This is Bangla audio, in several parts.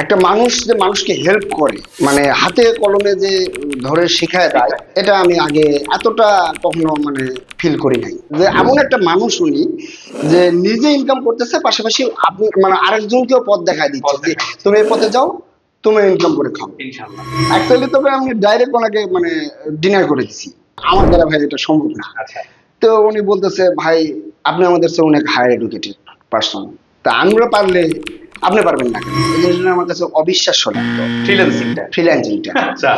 একটা মানুষ যে মানুষকে হেল্প করে মানে হাতে কলমে যে ধরে শেখায় দেয়, এটা আমি আগে এতটা কখনো মানে ফিল করি নাই যে এমন একটা মানুষ উনি যে নিজে ইনকাম করতেছে, পাশাপাশি আপনি মানে আরেকজনকেও পথ দেখায় দিচ্ছে যে তুমি এই পথে যাও, তুমি ইনকাম করে খাও ইনশাআল্লাহ। অ্যাকচুয়ালি। তবে আমি ডাইরেক্ট ওনাকে মানে ডিনাই করে দিচ্ছি, আমার দ্বারা ভাই এটা সম্ভব না। আচ্ছা, তো উনি বলতেছে ভাই আপনি আমাদের চেয়ে অনেক হায়ার এডুকেটেড পার্সন, তা আমরা পারলে আপনি পারবেন না কেন? এই জিনিসটা আমার কাছে অবিশ্বাস্য লাগতো, ফ্রিল্যান্সিংটা। আচ্ছা,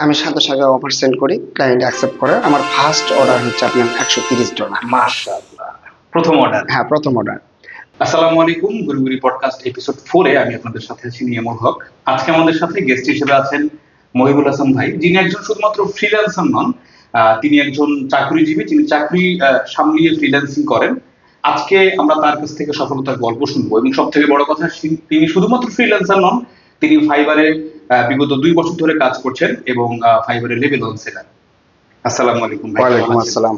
আমি সাথে সাথে অফার সেন্ড করি, ক্লায়েন্ট অ্যাকসেপ্ট করে। আমার ফার্স্ট অর্ডার হচ্ছে আপনার $130। মাশাআল্লাহ, প্রথম অর্ডার। হ্যাঁ, প্রথম অর্ডার। আসসালামু আলাইকুম, গুরুগুরি পডকাস্ট এপিসোড 4 এ আমি আপনাদের সাথে আছি নিয়ামুল হক। আজকে আমাদের সাথে গেস্ট হিসেবে আছেন মহিবুল হাসান ভাই, যিনি একজন শুধুমাত্র ফ্রিল্যান্সার নন, তিনি একজন চাকরিজীবী, যিনি চাকরি সামলিয়ে ফ্রিল্যান্সিং করেন। আজকে আমরা তার কাছ থেকে সফলতার গল্প শুনবো এবং সব থেকে বড় কথা, তিনি শুধুমাত্র ফ্রিল্যান্সার নন, তিনি ফাইবারে বিগত 2 বছর ধরে কাজ করছেন এবং ফাইবারে লেভেল 1 সেলার। আসসালামু আলাইকুম ভাই। ওয়ালাইকুম আসসালাম।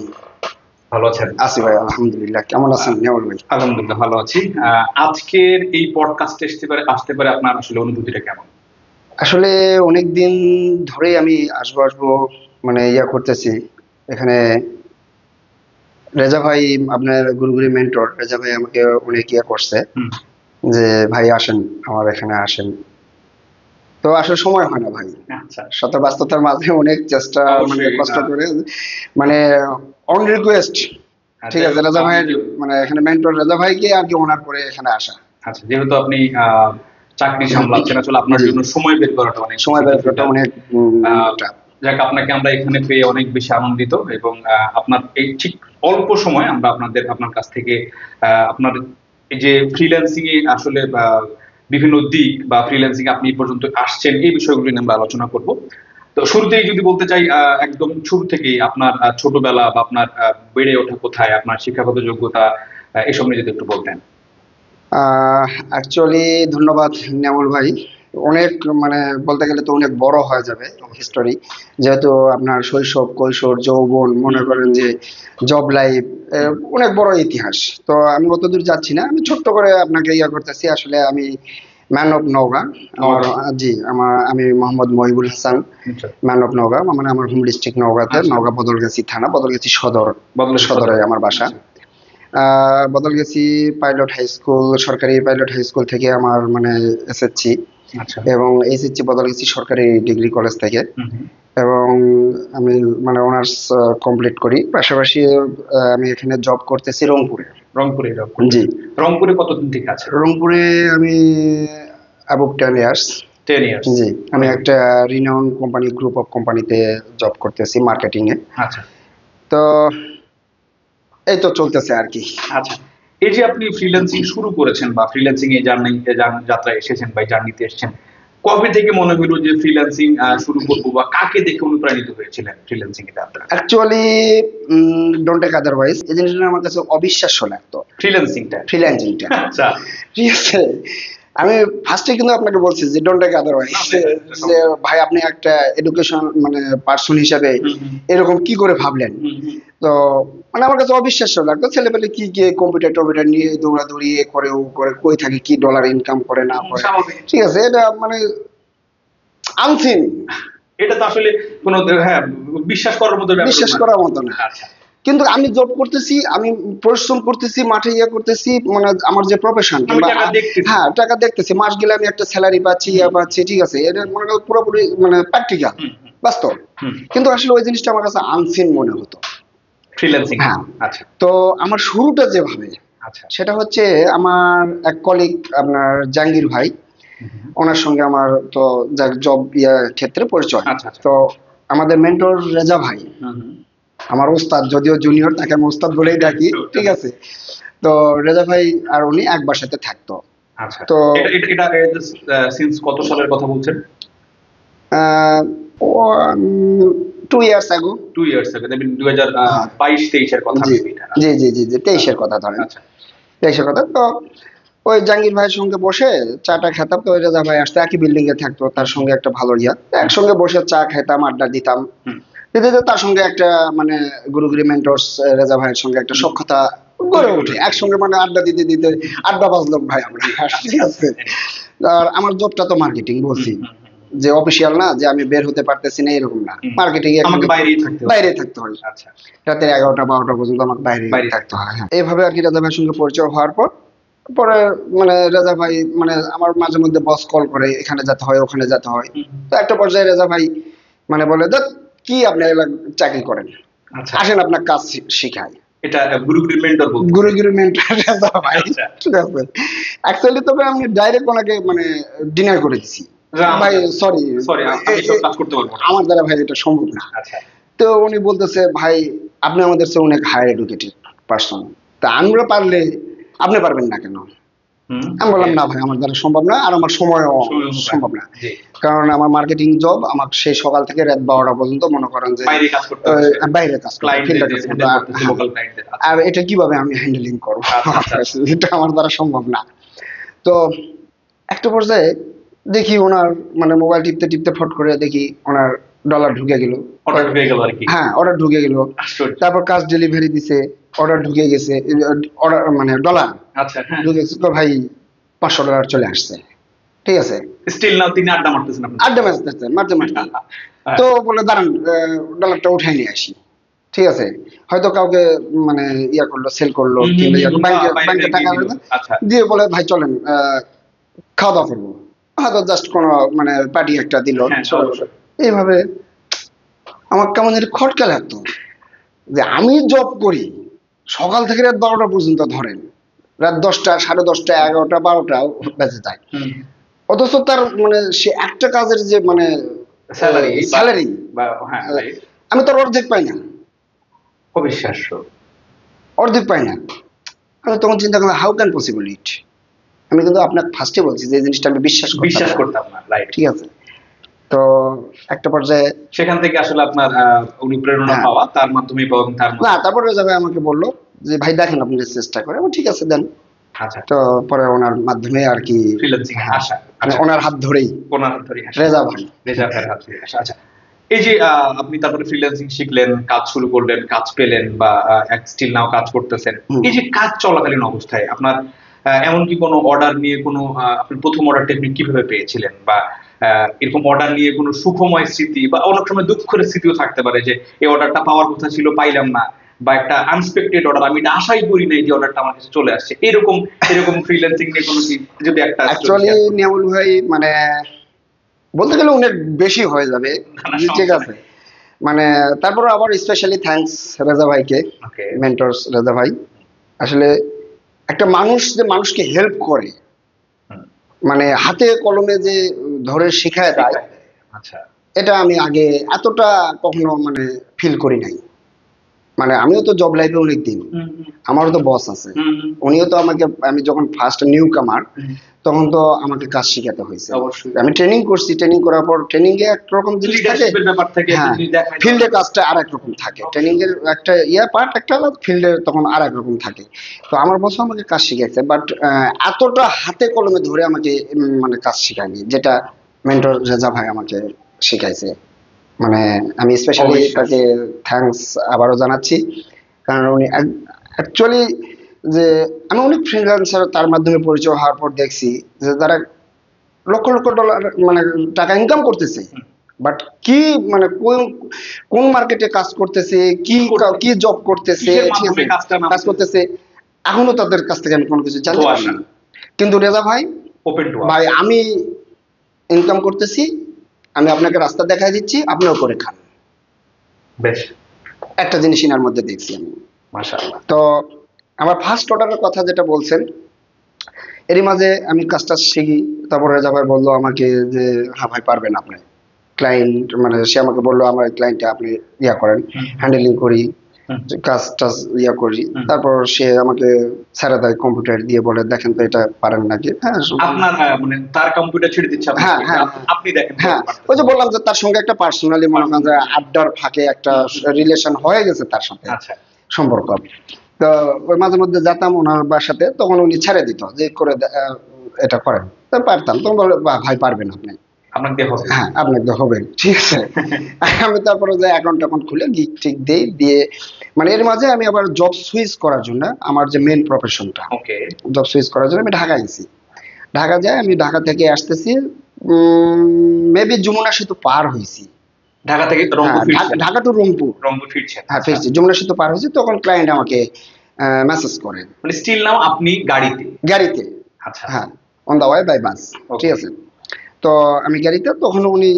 ভালো আছেন? আছি ভাই, আলহামদুলিল্লাহ। কেমন আছেন নিয়ামুল ভাই? আলহামদুলিল্লাহ ভালো আছি। আজকের এই পডকাস্টে আসতে পারে আপনার আসলে অনুভূতিটা কেমন? আসলে অনেকদিন ধরেই আমি আসবো মানে করতেছি এখানে। রেজা ভাই, আপনার গুরুগুরি মেন্টর রেজা ভাই আমাকে অনেক করছে যে ভাই আসেন, আমার এখানে আসেন। তো আসলে সময় হয় না ভাই, আচ্ছা, শত ব্যস্ততার মাঝে অনেক চেষ্টা মানে অবশ্যই, কষ্ট করে মানে অন রিকোয়েস্ট, ঠিক আছে, রেজা ভাইয়ের মানে এখানে মেন্টর রেজা ভাইকে আর কি অনার করে এখানে আসা। আচ্ছা, যেহেতু আপনি চাকরি সামলাচ্ছেন, আসলে আপনার জন্য সময় বের করাটা অনেক সময় বের করাটা অনেক যাক, আপনাকে আমরা এখানে পেয়ে অনেক বেশি আনন্দিত এবং আপনার এই ঠিক অল্প সময় আমরা আপনার কাছ থেকে আপনার এই যে ফ্রিল্যান্সিং এ আসলে বিভিন্ন দিক বা ফ্রিল্যান্সিং আপনি এই পর্যন্ত আসছেন, এই বিষয়গুলো নিয়ে আমরা আলোচনা করব। তো শুরুতেই যদি বলতে চাই, একদম শুরু থেকেই আপনার ছোটবেলা বা আপনার বেড়ে ওঠা কোথায়, আপনার শিক্ষাগত যোগ্যতা, এসব নিয়ে যদি একটু বলতেন। অ্যাকচুয়ালি ধন্যবাদ নিয়ামুল ভাই। অনেক মানে বলতে গেলে তো অনেক বড় হয়ে যাবে হিস্টোরি, যেহেতু আপনার শৈশব, কৈশোর, যৌবন, মনে করেন যে জব লাইফ, অনেক বড় ইতিহাস। তো আমি অতদূর যাচ্ছি না, আমি ছোট্ট করে আপনাকে করতেছি। আসলে আমি ম্যান অফ নওগাঁ, আমি মোহাম্মদ মহিবুল হাসান, ম্যান অফ নওগাঁ, মানে আমার হোম ডিস্ট্রিক্ট নওগাঁতে, নওগাঁ বদলগাছি থানা, বদলগাছি সদরে আমার বাসা। বদলগাছি পাইলট হাই স্কুল, সরকারি পাইলট হাই স্কুল থেকে আমার মানে এসএসসি, এবং এইচএসসি বদলগাছি সরকারি ডিগ্রি কলেজ থেকে, এবং আমি মানে অনার্স কমপ্লিট করি। পাশাপাশি আমি এখানে জব করতেছি রংপুরে। জি। রংপুরে কতদিন থেকে আছে? রংপুরে আমি অ্যাবাউট 10 ইয়ার্স। জি, আমি একটা রিনাউন কোম্পানি, গ্রুপ অফ কোম্পানিতে জব করতেছি মার্কেটিং এ। আচ্ছা, তো এই তো চলতেছে আর কি। আচ্ছা, এই যে আপনি ফ্রিল্যান্সিং শুরু করেছেন বা ফ্রিল্যান্সিং এই যাত্রায় এসেছেন বা জার্নিতে এসেছেন, কবে থেকে মনে হলো যে ফ্রিল্যান্সিং শুরু করব, বা কাকে দেখে অনুপ্রাণিত হয়েছিলেন ফ্রিল্যান্সিং এ যাত্রা? অ্যাকচুয়ালি ডোন্ট টেক আদারওয়াইজ, এই জিনিসটা আমার কাছে অবিশ্বাস্য লাগতো, ফ্রিল্যান্সিংটা। আচ্ছা, ঠিক আছে, আমি ফার্স্টে কিন্তু আপনাকে বলছি যে ডোন্ট টেক আদারওয়াইজ, যে ভাই আপনি একটা এডুকেশন মানে পার্সন হিসাবে এরকম কি করে ভাবলেন। তো মানে আমার কাছে অবিশ্বাস্য লাগতো, ছেলেপেলে কি কম্পিউটার নিয়ে দৌড়াদৌড়ি করে ও করে কই থাকে, কি ডলার ইনকাম করে না করে, ঠিক আছে, এটা মানে আনসিন, এটা তো আসলে কোনো বিশ্বাস করার মতো না। আচ্ছা, কিন্তু আমি জব করতেছি, আমি পরিশ্রম করতেছি, মাঠে করতেছি, মানে আমার যে প্রফেশন, হ্যাঁ টাকা দেখতেছি, মাস গেলে আমি একটা স্যালারি পাচ্ছি, পাচ্ছি, ঠিক আছে, এটা মনে করেন পুরোপুরি মানে প্র্যাকটিক্যাল, বাস্তব। কিন্তু আসলে ওই জিনিসটা আমার কাছে আনসিন মনে হতো ফ্রিল্যান্সিং। হ্যাঁ। আচ্ছা, তো আমার শুরুটা যেভাবে, সেটা হচ্ছে আমার এক কলিগ আপনার জাহাঙ্গীর ভাই, ওনার সঙ্গে আমার তো জব ক্ষেত্রে পরিচয়। তো আমাদের মেন্টর রেজা ভাই, আমার ওস্তাদ, যদিও জুনিয়র, তাকে আমি ওস্তাদ বলেই ডাকি, ঠিক আছে। তো রেজা ভাই আর উনি এক বাসাতে থাকতো। আচ্ছা, তো এটা সিন্স কত সালের কথা বলছেন? 2 ইয়ার্স আগে। 2 ইয়ার্স আগে, 2022-23 এর কথা। জি, 23 এর কথা ধরেন। আচ্ছা, 23 এর কথা। তো ওই জাহাঙ্গীর ভাইয়ের সঙ্গে বসে চাটা খেতাম। তো রেজা ভাই আসতে একই বিল্ডিং এ থাকতো, তার সঙ্গে একটা ভালো একসঙ্গে বসে চা খেতাম, আড্ডা দিতাম। তার সঙ্গে একটা মানে গুরুগুরি মেন্টরস রেজা ভাইয়ের সঙ্গে একটা সখ্যতা গড়ে ওঠে, একসঙ্গে মানে আড্ডা দিতে দিতে 8 বাজলো ভাই আমরা, ঠিক আছে। আর আমার জবটা তো মার্কেটিং বলছি, যে অফিসিয়াল না যে আমি বের হতে পারতেছি না এরকম না, মার্কেটিং এ আমাকে বাইরেই থাকতে হবে। বাইরে থাকতে হয়। আচ্ছা, রাতের 11টা 12টা পর্যন্ত আমাকে বাইরে বাইরে থাকতে হয়। হ্যাঁ, এইভাবে আর কি রেজা ভাইয়ের সঙ্গে পরিচয় হওয়ার পর পরে মানে রেজা ভাই মানে আমার মাঝে মধ্যে বস কল করে, এখানে যেতে হয় ওখানে যেতে হয়। তো একটা পর্যায়ে রেজা ভাই মানে বলে, দেখ কি আপনি এগুলা চাকরি করেন, আচ্ছা, আসেন আপনার কাজ শিখাই। এটা গুরুগুরি মেন্টর বলতে। গুরু মেন্টর রেজা ভাই, আচ্ছা। ঠিক আছে। অ্যাকচুয়ালি তবে আমি ডাইরেক্ট ওনাকে মানে ডিনাই করে দিছি, ভাই সরি সরি, আমি সব কাজ করতে পারবো না। আমার দ্বারা ভাই এটা সম্ভব না। আচ্ছা, তো উনি বলতেছে, ভাই আপনি আমাদের চেয়ে অনেক হায়ার এডুকেটেড পার্সন, তা আমরা পারলে আপনি পারবেন না কেন? আমি বললাম, না ভাই আমার দ্বারা সম্ভব না, আর আমার সময়ও সম্ভব না, জি, কারণ আমার মার্কেটিং জব, আমার সেই সকাল থেকে রাত 12টা পর্যন্ত মনে করেন যে বাইরে কাজ করতে হবে, বাইরে কাজ করতে হয়, field এ কাজ করতে হয়। লোকাল ক্লায়েন্টদের। আর এটা কিভাবে আমি হ্যান্ডেলিং করবো, এটা আমার দ্বারা সম্ভব না। তো একটা পর্যায়ে দেখি ওনার মানে মোবাইল টিপতে টিপতে ফট করে দেখি ওনার ডলার ঢুকে গেল। অর্ডার হয়ে গেল আর কি। হ্যাঁ, অর্ডার ঢুকে গেল। আশ্চর্য। তারপর কাজ ডেলিভারি দিছে, অর্ডার ঢুকে গেছে, অর্ডার মানে ডলার আচ্ছা, হ্যাঁ, ঢুকে গেছে। তো ভাই $500 চলে আসছে, ঠিক আছে। স্টিল নাও তিনি আড্ডা মারতেছেন আপনি। আড্ডা মারতে মারতে মারতে তো বলে, দাঁড়ান ডলারটা উঠাই নিয়ে আসি, ঠিক আছে। হয়তো কাউকে মানে ইয়া করলো, সেল করলো, কিংবা ব্যাংকে টাকা আচ্ছা, দিয়ে বলে, ভাই চলেন খাওয়া দাওয়া করবো, হয়তো জাস্ট কোনো মানে পার্টি একটা দিল। হ্যাঁ, অবশ্যই। এইভাবে আমার কেমন যেন খটকা লাগতো যে আমি জব করি সকাল থেকে রাত 12টা পর্যন্ত, ধরেন রাত 10টা 10:30 11টা 12টা বেজে যায়, অথচ তার মানে সে একটা কাজের যে মানে স্যালারি বা হ্যাঁ, আমি তোর অর্ধেক পাই না, অবিশ্বাস্য, অর্ধেক পাই না। আমি তখন চিন্তা করলাম, হাউ ক্যান পসিবল ইট। আমি কিন্তু আপনাকে ফার্স্টে বলছি যে এই জিনিসটা আমি বিশ্বাস করতাম না, রাইট, ঠিক আছে। তো একটা পর্যায়ে সেখান থেকে আসলে আপনার অনুপ্রেরণা হ্যাঁ, পাওয়া, তার মাধ্যমে পাওয়া, তার না তারপরে রেজা ভাই আমাকে বললো যে ভাই দেখেন আপনি চেষ্টা করে, ঠিক আছে দেন। আচ্ছা, তো পরে ওনার মাধ্যমে আর কি ফ্রিল্যান্সিং এ আসা, ওনার হাত ধরেই, ওনার হাত ধরে আসা, রেজা ভাই, রেজা ভাইয়ের হাত ধরে আসা। আচ্ছা, এই যে আপনি তারপরে ফ্রিল্যান্সিং শিখলেন, কাজ শুরু করলেন, কাজ পেলেন, বা স্টিল নাও কাজ করতেছেন, এই যে কাজ চলাকালীন অবস্থায় আপনার এমন কি কোনো অর্ডার নিয়ে কোনো আপনি প্রথম অর্ডারটা আপনি কিভাবে পেয়েছিলেন, বা এরকম অর্ডার নিয়ে কোনো সুখময় স্মৃতি, বা অনেক সময় দুঃখের স্মৃতিও থাকতে পারে যে এই অর্ডারটা পাওয়ার কথা ছিল পাইলাম না, বা একটা আনএক্সপেক্টেড অর্ডার, আমি এটা আশাই করি নাই যে অর্ডারটা আমার কাছে চলে আসছে, এরকম ফ্রিল্যান্সিং নিয়ে কোনো কি যদি একটা অ্যাকচুয়ালি নিয়ামুল ভাই মানে বলতে গেলে অনেক বেশি হয়ে যাবে, ঠিক আছে। মানে তারপর আবার স্পেশালি থ্যাঙ্কস রেজা ভাইকে, মেন্টরস রেজা ভাই। আসলে একটা মানুষ যে মানুষকে হেল্প করে, মানে হাতে কলমে যে ধরে শিখায় দেয়, আচ্ছা, এটা আমি আগে এতটা কখনো মানে ফিল করি নাই। মানে আমিও তো জব লাইফে অনেক দিন, আমারও তো বস আছে, উনিও তো আমাকে, আমি যখন ফার্স্ট নিউ কামার তখন তো আমাকে কাজ শিখাতে হয়েছে। আমি ট্রেনিং করছি, ট্রেনিং করার পর ট্রেনিং এ একরকম জিনিস থাকে, হ্যাঁ ফিল্ডে কাজটা আর এক রকম থাকে, ট্রেনিং এর একটা পার্ট একটা আলাদা, ফিল্ডে তখন আর এক রকম থাকে। তো আমার বস আমাকে কাজ শিখাইছে, বাট এতটা হাতে কলমে ধরে আমাকে মানে কাজ শিখায়নি, যেটা মেন্টর রেজা ভাই আমাকে শিখাইছে। মানে আমি স্পেশালি তাকে থ্যাঙ্কস আবারও জানাচ্ছি, কারণ উনি অ্যাকচুয়ালি যে আমি অনেক ফ্রিল্যান্সার তার মাধ্যমে পরিচয় হওয়ার পর দেখছি যে তারা লক্ষ লক্ষ ডলার মানে টাকা ইনকাম করতেছে, বাট কি মানে কোন মার্কেটে কাজ করতেছে, কি জব করতেছে, কাজ করতেছে, এখনো তাদের কাছ থেকে আমি কোনো কিছু জানতে পারি না। কিন্তু রেজা ভাই ভাই আমি ইনকাম করতেছি, আমি আপনাকে রাস্তা দেখাই দিচ্ছি, আপনিও করে খান। বেশ একটা জিনিস ইনার মধ্যে দেখছি আমি, মাশাআল্লাহ। তো আমার ফার্স্ট অর্ডারের কথা যেটা বলছেন, এরই মাঝে আমি কাজটা শিখি। তারপর রেজা ভাই বললো আমাকে যে হ্যাঁ ভাই পারবেন আপনি, ক্লায়েন্ট মানে সে আমাকে বললো আমার ক্লায়েন্টটা আপনি ইয়া করেন, হ্যান্ডেলিং করি, কাজ টাজ ইয়া করি। তারপর সে আমাকে ছেড়ে দেয় কম্পিউটার দিয়ে, বলে দেখেন তো এটা পারেন নাকি। হ্যাঁ আপনার মানে তার কম্পিউটার ছেড়ে দিচ্ছে, হ্যাঁ হ্যাঁ আপনি দেখেন। হ্যাঁ ওই যে বললাম যে তার সঙ্গে একটা পার্সোনালি মনে করেন যে আড্ডার ফাঁকে একটা রিলেশন হয়ে গেছে তার সাথে, সম্পর্ক। তো ওই মাঝে মধ্যে যেতাম ওনার বাসাতে, তখন উনি ছেড়ে দিত যে করে এটা করেন, তো পারতাম। তখন বলে ভাই পারবেন আপনি, হ্যাঁ আপনাকে হবে, ঠিক আছে। আমি তারপরে যে অ্যাকাউন্ট খুলে গিগ টিক দিয়ে মানে এর মাঝে আমি আবার জব সুইচ করার জন্য, আমার যে মেন প্রফেশনটা, জব সুইচ করার জন্য আমি ঢাকা গেছি। ঢাকা যায়, আমি ঢাকা থেকে আসতেছি, মেবি যমুনা সেতু পার হয়েছি। ঢাকা থেকে হ্যাঁ, রংপুর ফিরছেন? ঢাকা টু রংপুর। রংপুর ফিরছেন, হ্যাঁ, আচ্ছা। ফিরছি, যমুনা সেতু পার হয়েছি, তখন ক্লায়েন্ট আমাকে মেসেজ করেন মানে স্টিল নাও আপনি গাড়িতে? গাড়িতে, আচ্ছা। হ্যাঁ, on the way by bus. Okay. ঠিক আছে, তো আমি গাড়িতে, তখন উনি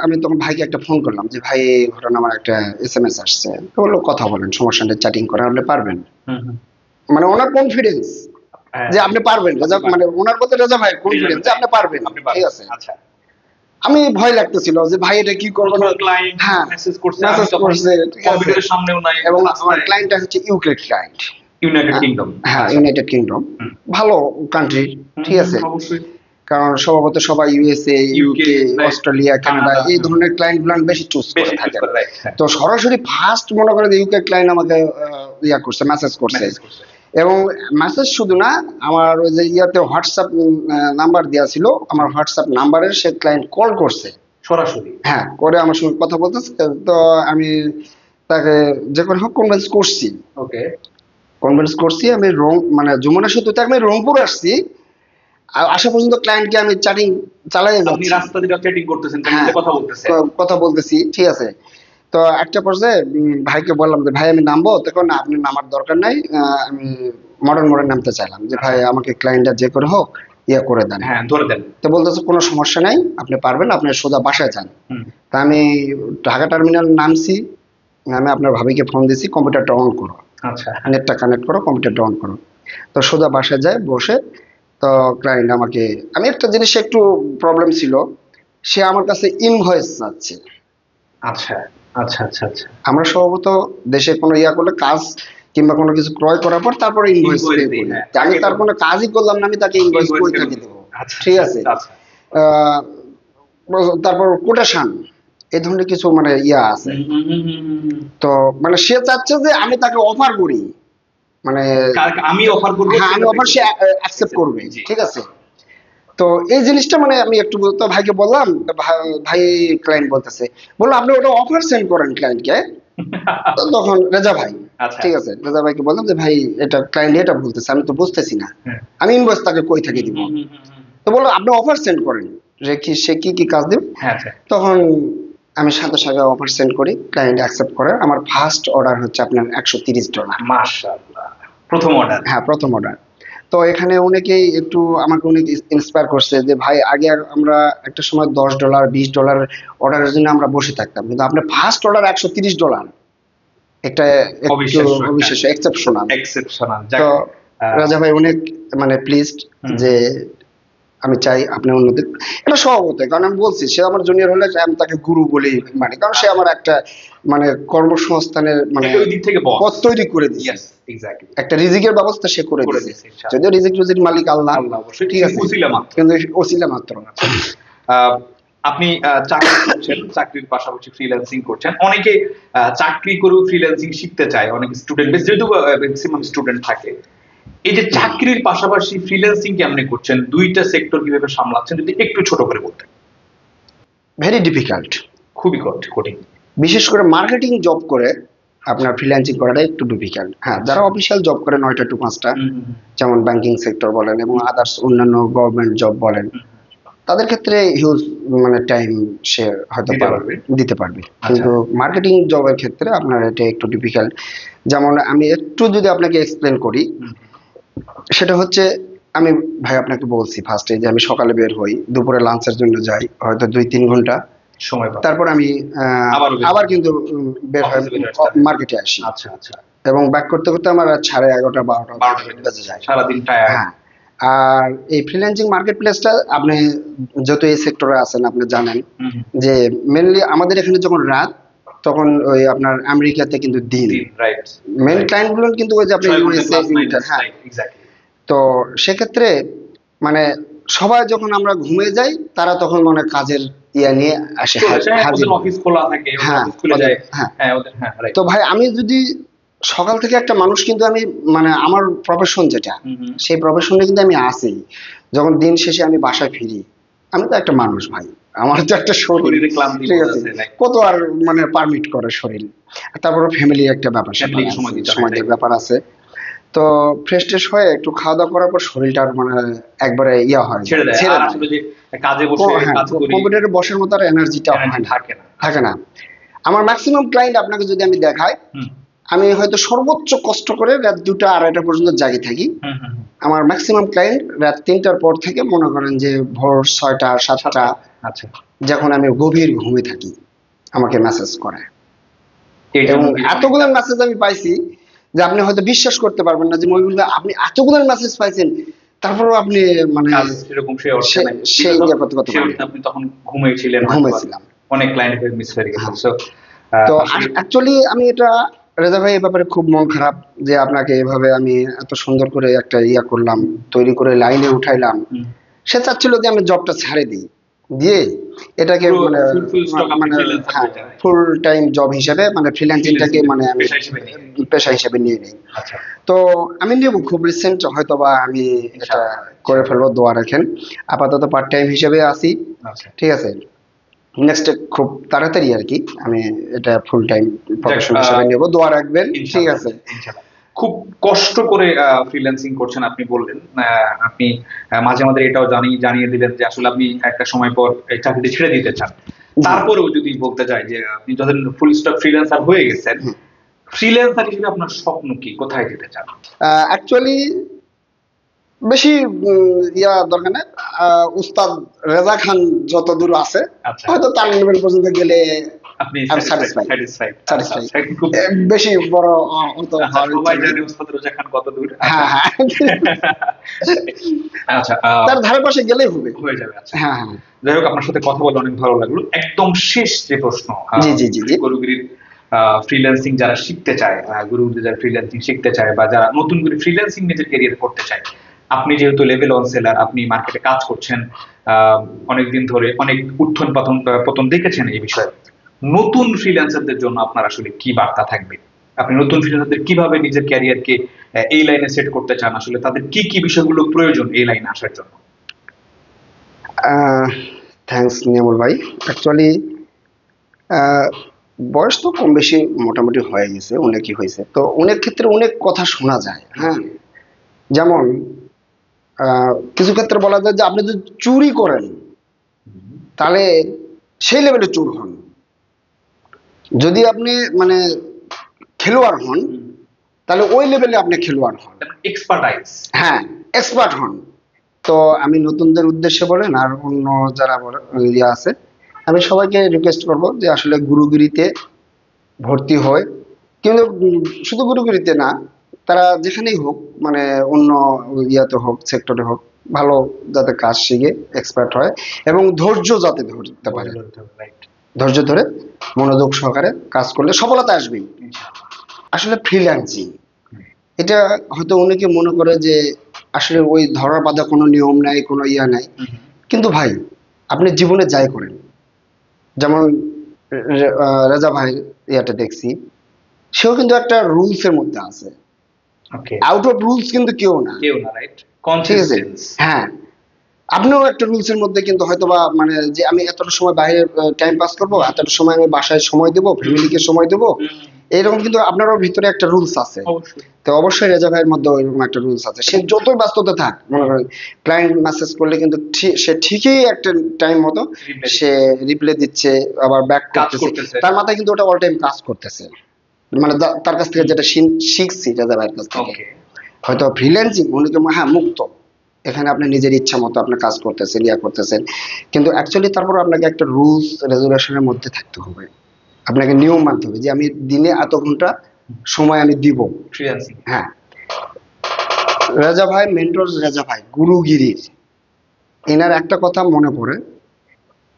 আমি তখন ভাইকে একটা ফোন করলাম যে ভাই এই ঘটনা, আমার একটা এসএমএস আসছে, তো বললো কথা বলেন, সমস্যা নেই, চ্যাটিং করেন, আপনি পারবেন। হুম, হুম। মানে ওনার কনফিডেন্স হ্যাঁ, যে আপনি পারবেন, রেজা, মানে ওনার বলতে রেজা ভাই কনফিডেন্স যে আপনি পারবেন। আপনি ঠিক পারবেন, আছে, আচ্ছা। আমি ভয় লাগতেছিল যে ভাই এটা কি করবো না। ক্লায়েন্ট হ্যাঁ, মেসেজ করছে, মেসেজ করছে, ঠিক আছে, কম্পিউটারের সামনেও নাই, এবং আমার ক্লায়েন্টটা হচ্ছে ইউকে ক্লায়েন্ট। United kingdom. হ্যাঁ, ইউনাইটেড কিংডম, হুম। ভালো কান্ট্রি। ঠিক আছে, অবশ্যই। কারণ স্বভাবত সবাই USA, UK, right, Australia, Canada এই ধরনের ক্লায়েন্ট গুলো বেশি চুজ করে বেশি থাকে। করে, right, হ্যাঁ। তো সরাসরি ফার্স্ট মনে করে ইউকে ক্লায়েন্ট আমাকে ইয়া করছে, মেসেজ করছে। মেসেজ করছে। এবং মেসেজ শুধু না, আমার ওই যে ইয়াতে হোয়াটসঅ্যাপ নাম্বার দেওয়া ছিল, আমার হোয়াটসঅ্যাপ নাম্বারে সে ক্লায়েন্ট কল করছে সরাসরি? হ্যাঁ, করে আমার সঙ্গে কথা বলতেছে। তো আমি তাকে যে করে হোক কনভিন্স করছি। ওকে। কনভিন্স করছি, আমি মানে যমুনা সেতুতে আমি রংপুর আসছি, আসা পর্যন্ত ক্লায়েন্টকে আমি চ্যাটিং চালাই আপনি যাচ্ছি। রাস্তা দিয়ে চ্যাটিং করতেছেন, হ্যাঁ, কথা বলতেছেন? কথা বলতেছি, ঠিক আছে। তো একটা পর্যায়ে ভাইকে বললাম যে ভাই আমি নামবো, তখন না আপনি নামার দরকার নাই, আমি মডার্ন মোড়ে নামতে চাইলাম যে ভাই আমাকে ক্লায়েন্টটা যে করে হোক ইয়ে করে দেন। হ্যাঁ, ধরে দেন। তো বলতেছে কোনো সমস্যা নাই, আপনি পারবেন, আপনি সোজা বাসায় যান। হুম। তা আমি ঢাকা টার্মিনাল নামছি, আমি আপনার ভাবিকে ফোন দিছি, কম্পিউটারটা অন করো, আচ্ছা। নেটটা কানেক্ট করো, কম্পিউটারটা অন করো। তো সোজা বাসায় যায় বসে, তো ক্লায়েন্ট আমাকে, আমি একটা জিনিস একটু প্রবলেম ছিল, সে আমার কাছে ইনভয়েস চাচ্ছে। আচ্ছা, আচ্ছা, আচ্ছা, আচ্ছা। আমরা সম্ভবত দেশে কোনো ইয়া করলে কাজ কিংবা কোনো কিছু ক্রয় করার পর তারপরে ইনভয়েস Invoice পে দিই, করি। হ্যাঁ। আমি তার কোনো কাজই করলাম না, আমি তাকে ইনভয়েস Invoice কই payment থেকে দেবো। দেবো। আচ্ছা, ঠিক আছে, আচ্ছা। আহ, তারপর কোটেশন, এই ধরনের কিছু মানে ইয়া আছে। তো মানে সে চাচ্ছে যে আমি তাকে অফার করি, মানে আমি অফার করবো, হ্যাঁ, আমি অফার, সে অ্যাকসেপ্ট করবে। জি। ঠিক আছে, তো এই জিনিসটা মানে আমি একটু তো ভাইকে বললাম, তো ভাই ক্লায়েন্ট বলতেছে, বললো আপনি ওটা অফার সেন্ড করেন ক্লায়েন্টকে। তো তখন রেজা ভাই, আচ্ছা। ঠিক আছে, রেজা ভাইকে বললাম যে ভাই এটা ক্লায়েন্ট এটা বলতেছে, আমি তো বুঝতেছি না, হ্যাঁ। আমি ইনভয়েস তাকে কই থেকে দিব। তো বললো আপনি অফার সেন্ড করেন, যে কি সে কি কি কাজ দেবে। হ্যাঁ, আচ্ছা। তখন আমি সাথে সাথে অফার সেন্ড করি, ক্লায়েন্ট অ্যাকসেপ্ট করে। আমার ফার্স্ট অর্ডার হচ্ছে আপনার $130। মাশাআল্লাহ, প্রথম অর্ডার। হ্যাঁ, প্রথম অর্ডার। তো এখানে অনেকেই একটু আমাকে অনেক ইন্সপায়ার করছে যে ভাই আগে আমরা একটা সময় $10 $20 অর্ডারের জন্য আমরা বসে থাকতাম, কিন্তু আপনার ফার্স্ট অর্ডার $130, একটা একটু অবিশ্বাস্য একটা। অবিশ্বাস্য, এক্সেপশনাল। এক্সেপশনাল। তো রাজা ভাই অনেক মানে প্লিজড যে আমি চাই আপনি উন্নতি, এটা স্বভাবত, কারণ আমি বলছি সে আমার জুনিয়র হলে আমি তাকে গুরু বলেই মানে, কারণ সে আমার একটা মানে কর্মসংস্থানের মানে ওই দিক থেকে বস। পথ তৈরি করে দিয়েছে, ইয়েস, এক্স্যাক্টলি। একটা রিজিকের ব্যবস্থা সে করে করে দিয়েছে। দিয়েছে, ইনশাআল্লাহ। যদিও রিজিক রুজির মালিক আল্লাহ, আল্লাহ অবশ্যই, ঠিক আছে, উসিলা মাত্র। কিন্তু ওসিলা মাত্র। আপনি চাকরি করছেন, চাকরির পাশাপাশি ফ্রিল্যান্সিং করছেন। অনেকে চাকরি করেও ফ্রিল্যান্সিং শিখতে চায়, অনেক স্টুডেন্ট, যেহেতু ম্যাক্সিমাম স্টুডেন্ট থাকে। এই যে চাকরির পাশাপাশি ফ্রিল্যান্সিং কেমনে করছেন, দুইটা সেক্টর কিভাবে সামলাচ্ছেন, যদি একটু ছোট করে বলতেন। ভেরি ডিফিকাল্ট, খুবই কঠিন। বিশেষ করে মার্কেটিং জব করে আপনার ফ্রিল্যান্সিং করাটা একটু ডিফিকাল্ট। হ্যাঁ, যারা অফিসিয়াল জব করে 9টা to 5টা, যেমন ব্যাংকিং সেক্টর বলেন এবং আদার্স অন্যান্য গভর্নমেন্ট জব বলেন, তাদের ক্ষেত্রে হিউজ মানে টাইম সে হয়তো দিতে পারবে, কিন্তু মার্কেটিং জবের ক্ষেত্রে আপনার এটা একটু ডিফিকাল্ট। যেমন আমি একটু যদি আপনাকে এক্সপ্লেন করি, সেটা হচ্ছে আমি ভাই আপনাকে বলছি ফার্স্টে যে আমি সকালে বের হই, দুপুরে লাঞ্চের জন্য যাই হয়তো 2-3 ঘন্টা সময়, তারপর আমি আবার কিন্তু বের হয়ে মার্কেটে আসি। আচ্ছা, আচ্ছা। এবং ব্যাক করতে করতে আমার 11:30 12টা বেজে যায়, সারাদিন টায়ার্ড। হ্যাঁ, আর এই ফ্রিল্যান্সিং মার্কেট প্লেসটা আপনি যত এই সেক্টরে আছেন আপনি জানেন যে মেনলি আমাদের এখানে যখন রাত, তখন ওই আপনার আমেরিকাতে কিন্তু দিন। রাইট। মেন ক্লায়েন্ট গুলো কিন্তু ওই যে আপনি হ্যাঁ, তো সেক্ষেত্রে মানে সবাই যখন আমরা ঘুমিয়ে যাই, তারা তখন মানে কাজের ইয়া নিয়ে আসে, হাজির, অফিস খোলা থাকে, অফিস খুলে যায়। হ্যাঁ, ওদের, হ্যাঁ, রাইট। তো ভাই আমি যদি সকাল থেকে একটা মানুষ, কিন্তু আমি মানে আমার প্রফেশন যেটা, সেই প্রফেশনে কিন্তু আমি আছি। যখন দিন শেষে আমি বাসায় ফিরি, আমি তো একটা মানুষ ভাই, আমার তো একটা শরীর, ঠিক আছে, কত আর মানে পারমিট করে শরীর, তারপরে ফ্যামিলি একটা ব্যাপার, সময় ব্যাপার আছে। তো ফ্রেশ ট্রেশ হয়ে একটু খাওয়া দাওয়া করার পর শরীরটা আর মানে একবারে ইয়া হয় ছেড়ে দেয়, আর আসলে যে কাজে বসে হ্যাঁ, কাজ করি কম্পিউটারে বসার মতো আর এনার্জিটা হয় এনার্জি না, থাকে না। থাকে না। আমার ম্যাক্সিমাম ক্লায়েন্ট আপনাকে যদি আমি দেখাই, হুম আমি হয়তো সর্বোচ্চ কষ্ট করে রাত 2টা 2:30 পর্যন্ত জাগি থাকি। হুম হুম হুম। আমার ম্যাক্সিমাম ক্লায়েন্ট রাত 3টার পর থেকে মনে করেন যে ভোর 6টা 7টা, আচ্ছা, যখন আমি গভীর ঘুমে থাকি আমাকে মেসেজ করে। এই এবং জন্য কি এতগুলো মেসেজ আমি পাইছি যে আপনি হয়তো বিশ্বাস করতে পারবেন না যে মহিবুল ভাই আপনি এতগুলো মেসেজ পাইছেন, তারপরেও আপনি মানে কাজ সেরকম সে অর্থে নাই, সেই ইয়ে করতে সে অর্থে আপনি তখন ঘুমিয়েছিলেন, হয়তো বা ঘুমেছিলাম। অনেক ক্লায়েন্ট মিস হয়ে গেছে। হ্যাঁ। সো তো আসলে অ্যাকচুয়ালি আমি এটা, রেজা ভাই এই ব্যাপারে খুব মন খারাপ যে আপনাকে এভাবে আমি এত সুন্দর করে একটা ইয়া করলাম, তৈরি করে লাইনে উঠাইলাম। হুম, সে চাচ্ছিল যে আমি জবটা ছাড়ে দিই, দিয়ে এটাকে পুরো মানে ফুল স্টক আপনি মানে ফ্রিল্যান্সার হ্যাঁ হয়ে যাবেন, ফুল টাইম জব হিসেবে মানে ফ্রিল্যান্সিংটাকে মানে আমি পেশা হিসেবে নিয়ে নেন। পেশা হিসেবে নিয়ে নিই। আচ্ছা, তো আমি নেব খুব রিসেন্ট, হয়তো বা আমি এটা ইনশাআল্লাহ। করে ফেলবো, দোয়া রাখেন। আপাতত পার্ট টাইম হিসেবে আছি, আচ্ছা, ঠিক আছে। নেক্সট খুব তাড়াতাড়ি আর কি আমি এটা ফুল টাইম প্রফেশন যাক, হিসেবে নেব, দোয়া রাখবেন, ঠিক ইনশাআল্লাহ আছে। ইনশাআল্লাহ। খুব কষ্ট করে ফ্রিল্যান্সিং করছেন আপনি বললেন। আপনি মাঝে মাঝে এটাও জানিয়ে দিলেন যে আসলে আপনি একটা সময় পর এই চাকরিটি ছেড়ে দিতে চান। জি। তারপরেও যদি বলতে চাই যে আপনি যখন ফুল স্টক ফ্রিল্যান্সার হয়ে গেছেন, হুম। ফ্রিল্যান্সার হিসেবে আপনার স্বপ্ন কি, কোথায় যেতে চান? অ্যাকচুয়ালি বেশি ইয়া দরকার নেই। উস্তাদ রেজা খান যত দূর আছে আচ্ছা, হয়তো তার লেভেল পর্যন্ত গেলে আপনি আমি স্যাটিসফাইড স্যাটিসফাইড। স্যাটিসফাইড। আচ্ছা, খুব বেশি বড় অত আচ্ছা, হওয়ার সবাই ইচ্ছা নেই। জানে ওস্তাদ রোজা খান কত দূর। হ্যাঁ আচ্ছা। হ্যাঁ, আচ্ছা, তার ধারে পাশে গেলেই হবে। হয়ে যাবে। আচ্ছা, হ্যাঁ হ্যাঁ। যাই হোক, আপনার সাথে কথা বলে অনেক ভালো লাগলো। একদম শেষ যে প্রশ্ন, জি জি জি জি। গুরুগিরির ফ্রিল্যান্সিং যারা শিখতে চায়, গুরুগিরি যারা ফ্রিল্যান্সিং শিখতে চায় বা যারা নতুন করে ফ্রিল্যান্সিং নিজের ক্যারিয়ার করতে চায়, আপনি যেহেতু লেভেল 1 সেলার, আপনি মার্কেটে কাজ করছেন অনেকদিন ধরে, অনেক উত্থান পতন দেখেছেন এই বিষয়ে। নতুন ফ্রিল্যান্সারদের জন্য আপনার আসলে কি বার্তা থাকবে? আপনি নতুন ফ্রিল্যান্সারদের কিভাবে নিজের ক্যারিয়ারকে এই লাইনে সেট করতে চান? আসলে তাদের কি কি বিষয়গুলো প্রয়োজন এই লাইনে আসার জন্য? থ্যাঙ্কস নিয়ামুল ভাই। অ্যাকচুয়ালি বয়স তো কম বেশি মোটামুটি হয়ে গেছে, অনেকই হয়েছে, তো অনেক ক্ষেত্রে অনেক কথা শোনা যায়। হ্যাঁ, যেমন কিছু ক্ষেত্রে বলা যায় যে আপনি যদি চুরি করেন তাহলে সেই লেভেলে চোর হন, যদি আপনি মানে খেলোয়াড় হন তাহলে ওই লেভেলে আপনি খেলোয়াড় হন। এক্সপার্টাইজ। হ্যাঁ, এক্সপার্ট হন। তো আমি নতুনদের উদ্দেশ্যে বলেন আর অন্য যারা ইয়ে আছে, আমি সবাইকে রিকোয়েস্ট করব যে আসলে গুরুগিরিতে ভর্তি হয়। কিন্তু শুধু গুরুগিরিতে না, তারা যেখানেই হোক মানে অন্য ইয়াতে হোক, সেক্টরে হোক, ভালো যাতে কাজ শিখে এক্সপার্ট হয় এবং ধৈর্য যাতে ধরতে পারে, ধৈর্য ধরে মনোযোগ সহকারে কাজ করলে সফলতা আসবেই। আসলে ফ্রিল্যান্সিং এটা হয়তো অনেকে মনে করে যে আসলে ওই ধরার বাঁধা কোনো নিয়ম নাই, কোনো ইয়া নাই, কিন্তু ভাই আপনি জীবনে যাই করেন, যেমন রেজা ভাই ইয়াটা দেখছি, সেও কিন্তু একটা রুলস এর মধ্যে আছে, ওকে, আউট অফ রুলস কিন্তু কেউ না, রাইট, ঠিক আছে। কনসিস্টেন্স। হ্যাঁ, আপনিও একটা রুলস এর মধ্যে কিন্তু হয়তোবা মানে যে আমি এতটা সময় বাইরে টাইম পাস করবো, এতটা সময় আমি বাসায় সময় দেবো, ফ্যামিলিকে সময় দেবো, এরকম কিন্তু আপনারও ভিতরে একটা রুলস আছে। অবশ্যই। তো অবশ্যই রেজা ভাইয়ের মধ্যে ওইরকম একটা রুলস আছে। সে যতই ব্যস্ততা থাক, মনে করেন ক্লায়েন্ট মেসেজ করলে কিন্তু সে ঠিকই একটা টাইম মতো সে রিপ্লাই দিচ্ছে, আবার ব্যাক করতেছে, তার মাথায় কিন্তু ওটা অল টাইম কাজ করতেছে। মানে তার কাছ থেকে যেটা শিখছি রেজা ভাইয়ের কাছ থেকে। ওকে, হয়তো ফ্রিল্যান্সিং অনেকে হ্যাঁ মুক্ত, এখানে আপনি নিজের ইচ্ছা মতো আপনি কাজ করতেছেন, ইয়া করতেছেন, কিন্তু অ্যাকচুয়ালি তারপর আপনাকে একটা রুলস রেগুলেশনের মধ্যে থাকতে হবে, আপনাকে নিয়ম মানতে হবে যে আমি দিনে এত ঘন্টা সময় আমি দিব ফ্রিল্যান্সিং। হ্যাঁ। রেজা ভাই, মেন্টর রেজা ভাই গুরুগিরির, এনার একটা কথা মনে পড়ে,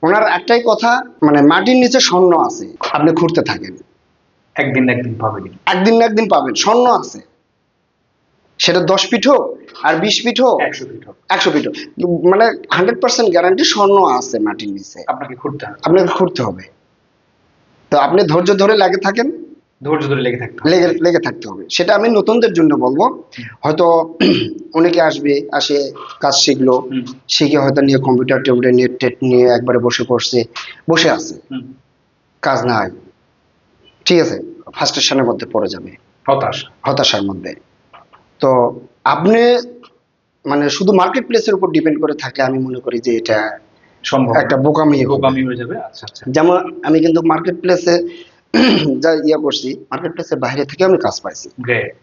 ওনার একটাই কথা, মানে মাটির নিচে স্বর্ণ আছে, আপনি খুঁড়তে থাকেন, একদিন না একদিন পাবেন। একদিন না একদিন পাবেন, স্বর্ণ আছে, সেটা 10 ফিট হোক আর 20 ফিট হোক, 100 ফিট হোক, 100 ফিট হোক, মানে 100% গ্যারান্টি স্বর্ণ আছে মাটির নিচে, আপনাকে খুঁড়তে হবে। আপনাকে খুঁড়তে হবে। তো আপনি ধৈর্য ধরে লেগে থাকেন, ধৈর্য ধরে লেগে থাকতে হবে। লেগে থাকতে হবে। সেটা আমি নতুনদের জন্য বলবো। হয়তো অনেকে আসে কাজ শিখলো, শিখে হয়তো নিয়ে কম্পিউটার টেবিলে নেট টেট নিয়ে একবারে বসে আছে, কাজ নাই, ঠিক আছে, ফ্রাস্ট্রেশনের মধ্যে পড়ে যাবে, হতাশ। হতাশার মধ্যে। তো আপনি মানে শুধু মার্কেট প্লেসের উপর ডিপেন্ড করে থাকলে আমি মনে করি যে এটা সম্ভব একটা বোকামি হবে। বোকামি হয়ে যাবে। আচ্ছা আচ্ছা। যেমন আমি কিন্তু মার্কেট প্লেসে যা করছি, মার্কেট প্লেসের বাইরে থেকে আমি কাজ পাইছি। গ্রেট।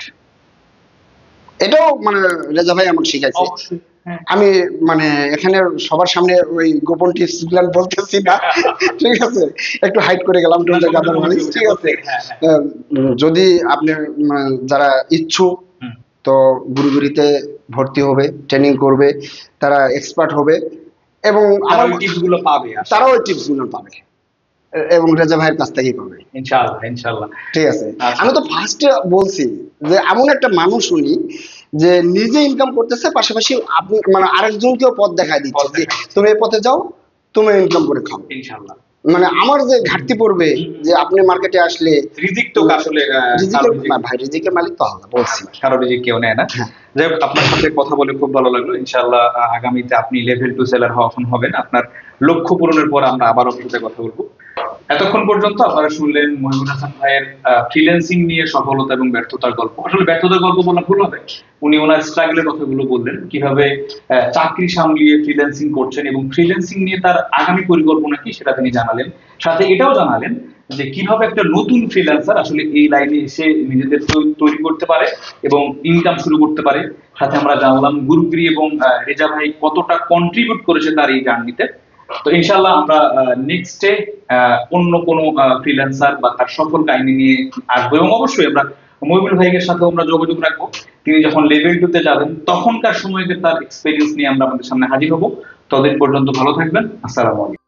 এটাও মানে রেজা ভাই আমাকে শিখাইছে। অবশ্যই। হ্যাঁ। আমি মানে এখানে সবার সামনে ওই গোপন টিপস গুলো বলতেছি না, ঠিক আছে, একটু হাইড করে গেলাম টু দ্য গাদারওয়াইজ, ঠিক আছে। হ্যাঁ, হ্যাঁ। যদি আপনি যারা ইচ্ছুক, হুম। তো গুরুগুরিতে ভর্তি হবে, ট্রেনিং করবে, তারা এক্সপার্ট হবে এবং তারা ওই টিপস গুলো পাবে আসলে। তারাও ওই টিপস গুলো পাবে এবং রেজা ভাইয়ের কাছ থেকেই পাবে, ইনশাআল্লাহ ইনশাআল্লাহ। ঠিক আছে। আচ্ছা। আমি তো ফার্স্টে বলছি যে এমন একটা মানুষ উনি যে নিজে ইনকাম করতেছে, পাশাপাশি আপনি মানে আরেকজনকেও পথ দেখায় দিচ্ছে পথ যে দেখাচ্ছে। তুমি এই পথে যাও, তুমি ইনকাম করে খাও। ইনশাআল্লাহ। মানে আমার যে ঘাটতি পড়বে যে আপনি মার্কেটে আসলে রিজিক তো আসলে রিজিকের ভাই, রিজিকের মালিক তো আল্লাহ, বলছি কারো রিজিক কেউ নেয় না। হ্যাঁ। যাই হোক, আপনার সাথে কথা বলে খুব ভালো লাগলো। ইনশাআল্লাহ আগামীতে আপনি লেভেল 2 সেলার হবেন। আপনার লক্ষ্য পূরণের পর আমরা আবার আপনার সাথে কথা বলবো। এতক্ষণ পর্যন্ত আপনারা শুনলেন মহিবুল হাসান ভাইয়ের ফ্রিল্যান্সিং নিয়ে সফলতা এবং ব্যর্থতার গল্প। আসলে ব্যর্থতার গল্প বলা ভুল হবে, উনি ওনার স্ট্রাগলের কথাগুলো বললেন, কিভাবে চাকরি সামলিয়ে ফ্রিল্যান্সিং করছেন এবং ফ্রিল্যান্সিং নিয়ে তার আগামী পরিকল্পনা কি সেটা তিনি জানালেন। সাথে এটাও জানালেন যে কিভাবে একটা নতুন ফ্রিল্যান্সার আসলে এই লাইনে এসে নিজেদের তৈরি করতে পারে এবং ইনকাম শুরু করতে পারে। সাথে আমরা জানলাম গুরুগিরি এবং রেজা ভাই কতটা কন্ট্রিবিউট করেছে তার এই জার্নিতে। তো ইনশাআল্লাহ আমরা নেক্সটে অন্য কোনো ফ্রিল্যান্সার বা তার সফল কাহিনী নিয়ে আসবো এবং অবশ্যই আমরা মহিবুল ভাইয়ের সাথে আমরা যোগাযোগ রাখবো। তিনি যখন লেভেল 2 তে যাবেন তখনকার সময়কে তার এক্সপেরিয়েন্স নিয়ে আমরা আপনাদের সামনে হাজির হব। ততদিন পর্যন্ত ভালো থাকবেন। আসসালামু আলাইকুম।